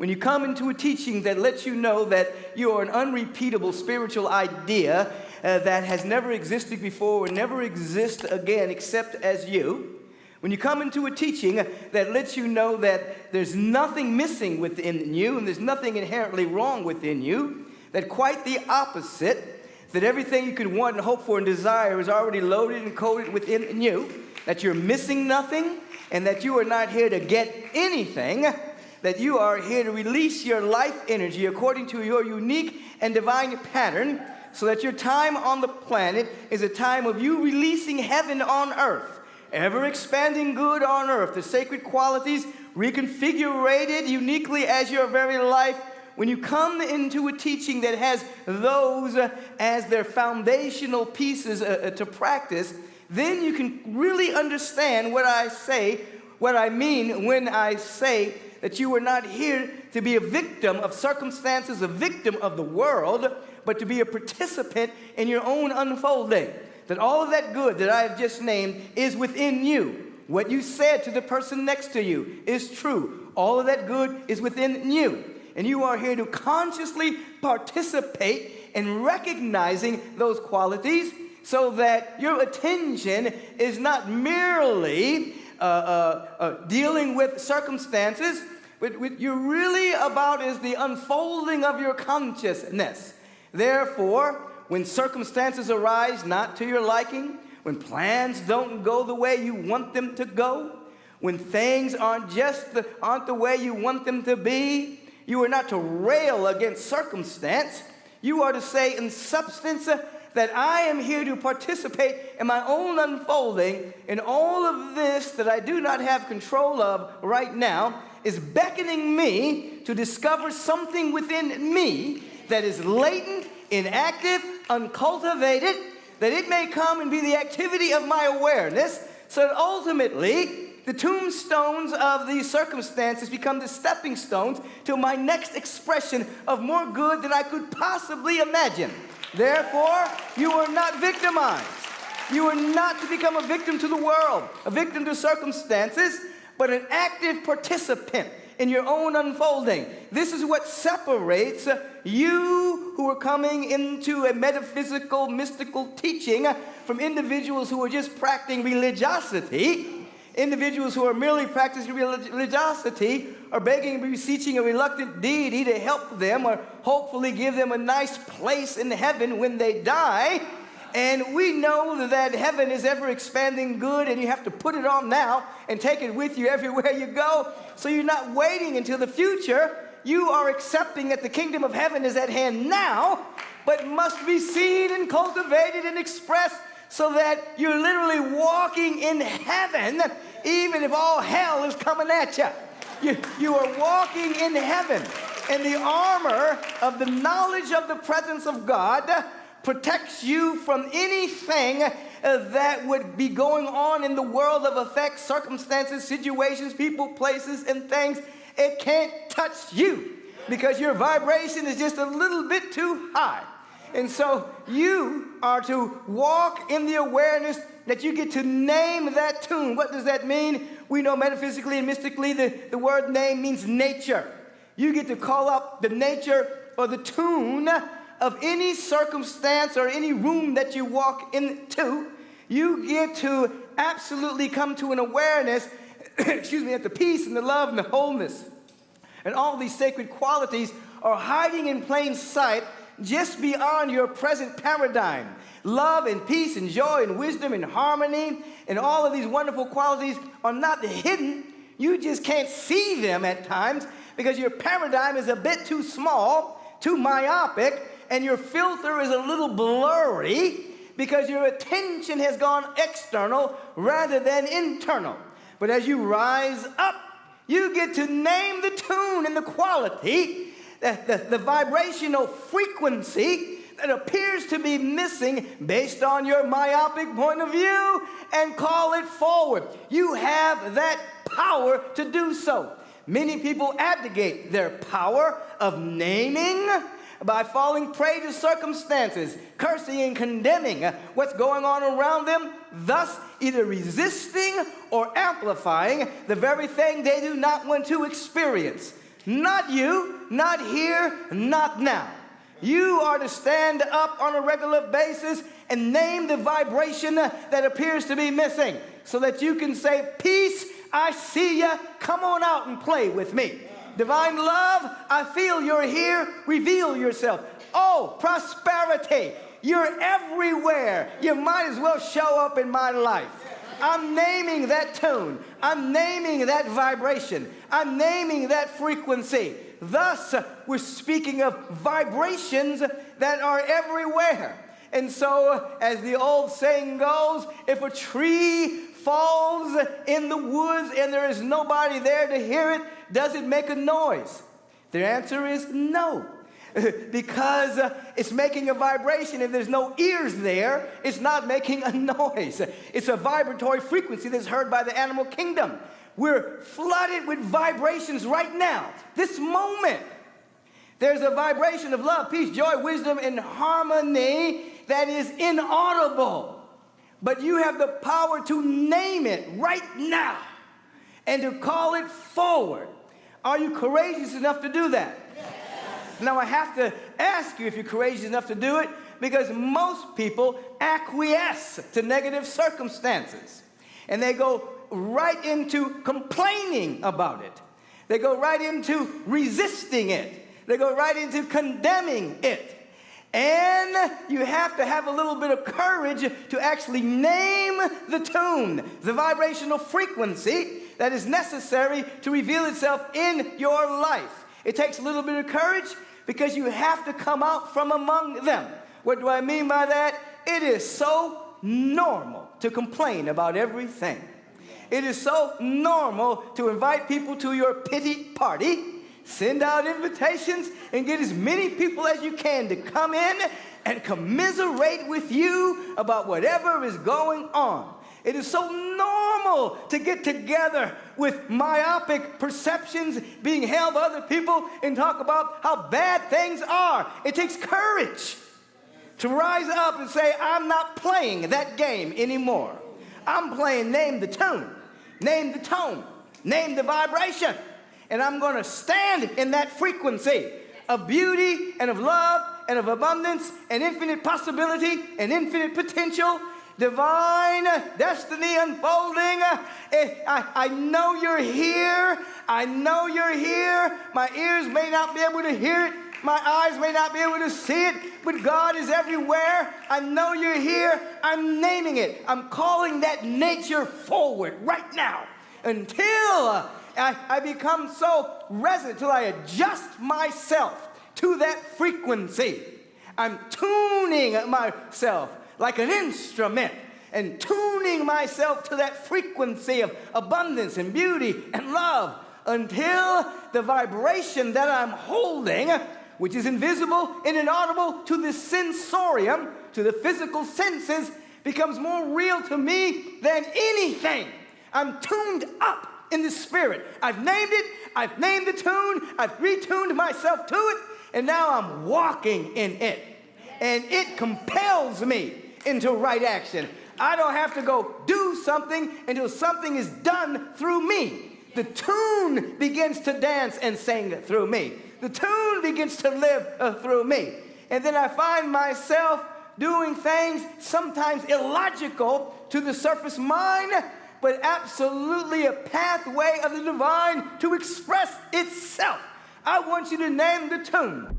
when you come into a teaching that lets you know that you are an unrepeatable spiritual idea that has never existed before and never exist again except as you, when you come into a teaching that lets you know that there's nothing missing within you and there's nothing inherently wrong within you, that quite the opposite, that everything you can want and hope for and desire is already loaded and coded within you, that you're missing nothing, and that you are not here to get anything, that you are here to release your life energy according to your unique and divine pattern, so that your time on the planet is a time of you releasing heaven on earth, ever expanding good on earth, the sacred qualities reconfigured uniquely as your very life. When you come into a teaching that has those as their foundational pieces to practice, then you can really understand what I mean when I say that you are not here to be a victim of circumstances, a victim of the world, but to be a participant in your own unfolding. That all of that good that I have just named is within you. What you said to the person next to you is true. All of that good is within you. And you are here to consciously participate in recognizing those qualities so that your attention is not merely dealing with circumstances, but what you're really about is the unfolding of your consciousness. Therefore, when circumstances arise not to your liking, when plans don't go the way you want them to go, when things aren't the way you want them to be, you are not to rail against circumstance. You are to say in substance that I am here to participate in my own unfolding, and all of this that I do not have control of right now is beckoning me to discover something within me that is latent, inactive, uncultivated, that it may come and be the activity of my awareness, so that ultimately the tombstones of these circumstances become the stepping stones to my next expression of more good than I could possibly imagine. Therefore, you are not victimized. You are not to become a victim to the world, a victim to circumstances, but an active participant in your own unfolding. This is what separates you who are coming into a metaphysical, mystical teaching from individuals who are just practicing religiosity. Individuals who are merely practicing religiosity are begging and beseeching a reluctant deity to help them or hopefully give them a nice place in heaven when they die. And we know that heaven is ever expanding good, and you have to put it on now and take it with you everywhere you go. So you're not waiting until the future. You are accepting that the kingdom of heaven is at hand now, but must be seen and cultivated and expressed so that you're literally walking in heaven, even if all hell is coming at you. You are walking in heaven, and the armor of the knowledge of the presence of God protects you from anything that would be going on in the world of effects, circumstances, situations, people, places, and things. It can't touch you because your vibration is just a little bit too high. And so you are to walk in the awareness that you get to name that tune. What does that mean? We know metaphysically and mystically the word name means nature. You get to call up the nature or the tune of any circumstance or any room that you walk into. You get to absolutely come to an awareness, that the peace and the love and the wholeness and all these sacred qualities are hiding in plain sight just beyond your present paradigm. Love and peace and joy and wisdom and harmony and all of these wonderful qualities are not hidden. You just can't see them at times because your paradigm is a bit too small, too myopic, and your filter is a little blurry because your attention has gone external rather than internal. But as you rise up, you get to name the tune and the quality, the vibrational frequency that appears to be missing based on your myopic point of view and call it forward. You have that power to do so. Many people abdicate their power of naming by falling prey to circumstances, cursing and condemning what's going on around them, thus either resisting or amplifying the very thing they do not want to experience. Not you, not here, not now. You are to stand up on a regular basis and name the vibration that appears to be missing so that you can say, peace, I see ya, come on out and play with me. Divine love, I feel you're here, reveal yourself. Oh, prosperity, you're everywhere. You might as well show up in my life. I'm naming that tune. I'm naming that vibration. I'm naming that frequency. Thus, we're speaking of vibrations that are everywhere. And so, as the old saying goes, if a tree falls in the woods and there is nobody there to hear it, does it make a noise? The answer is no. Because it's making a vibration. If there's no ears there, it's not making a noise. It's a vibratory frequency that's heard by the animal kingdom. We're flooded with vibrations right now, this moment. There's a vibration of love, peace, joy, wisdom, and harmony that is inaudible. But you have the power to name it right now and to call it forward. Are you courageous enough to do that? Yes. Now, I have to ask you if you're courageous enough to do it, because most people acquiesce to negative circumstances. And they go right into complaining about it. They go right into resisting it. They go right into condemning it. And you have to have a little bit of courage to actually name the tune, the vibrational frequency that is necessary to reveal itself in your life. It takes a little bit of courage because you have to come out from among them. What do I mean by that? It is so normal to complain about everything. It is so normal to invite people to your pity party, send out invitations, and get as many people as you can to come in and commiserate with you about whatever is going on. It is so normal to get together with myopic perceptions being held by other people and talk about how bad things are. It takes courage to rise up and say, I'm not playing that game anymore. I'm playing name the tune, name the tone, name the vibration. And I'm going to stand in that frequency of beauty and of love and of abundance and infinite possibility and infinite potential, divine destiny unfolding. I know you're here. I know you're here. My ears may not be able to hear it. My eyes may not be able to see it, but God is everywhere. I know you're here. I'm naming it. I'm calling that nature forward right now until I become so resonant, till I adjust myself to that frequency. I'm tuning myself like an instrument and tuning myself to that frequency of abundance and beauty and love until the vibration that I'm holding, which is invisible and inaudible to the sensorium, to the physical senses, becomes more real to me than anything. I'm tuned up in the spirit. I've named it, I've named the tune, I've retuned myself to it, and now I'm walking in it. And it compels me into right action. I don't have to go do something until something is done through me. The tune begins to dance and sing through me. The tune begins to live through me. And then I find myself doing things sometimes illogical to the surface mind, but absolutely a pathway of the divine to express itself. I want you to name the tune.